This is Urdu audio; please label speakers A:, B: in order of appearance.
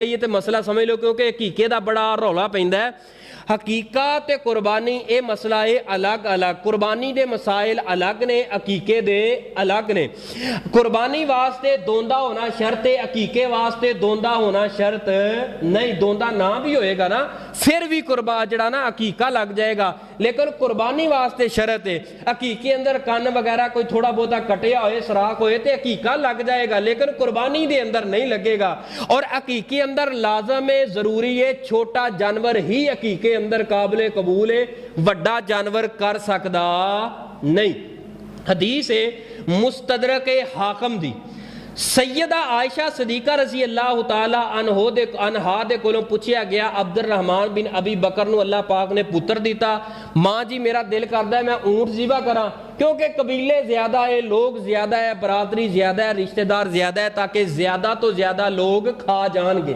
A: یہ تے مسئلہ سمجھ لو کیونکہ عقیقے دا بڑا رولا پیندا ہے۔ حقیقہ تے قربانی اے مسئلہ اے الگ الگ، قربانی دے مسائل الگ نے، عقیقے دے الگ نے۔ قربانی واسطے دوندہ ہونا شرط ہے، عقیقے واسطے دوندہ ہونا شرط نہیں۔ دوندہ نہ بھی ہوئے گا نا پھر بھی جڑا نا عقیقہ لگ جائے گا، لیکن قربانی واسطے شرط ہے۔ عقیقے اندر کان وغیرہ کوئی تھوڑا بہتا کٹیا ہوئے، سراخ ہوئے تے عقیقہ لگ جائے گا، لیکن قربانی دے اندر نہیں لگے گا۔ اور عقیقے اندر لازم ہے، ضروری ہے، چھوٹا جانور ہی عقیقے اندر قابل قبول ہے، وڈا جانور کر سکدا نہیں۔ حدیث ہے مستدرک حاکم دی، سیدہ عائشہ صدیقہ رضی اللہ تعالی عنہا دے کولوں پوچھیا گیا، عبد الرحمن بن ابی بکر نو اللہ پاک نے پتر دیتا، ماں جی میرا دل کردا ہے میں اونٹ ذبح کراں، کیونکہ قبیلے زیادہ ہے، لوگ زیادہ ہے، برادری زیادہ ہے، رشتہ دار زیادہ ہے، تاکہ زیادہ تو زیادہ لوگ کھا جان گے۔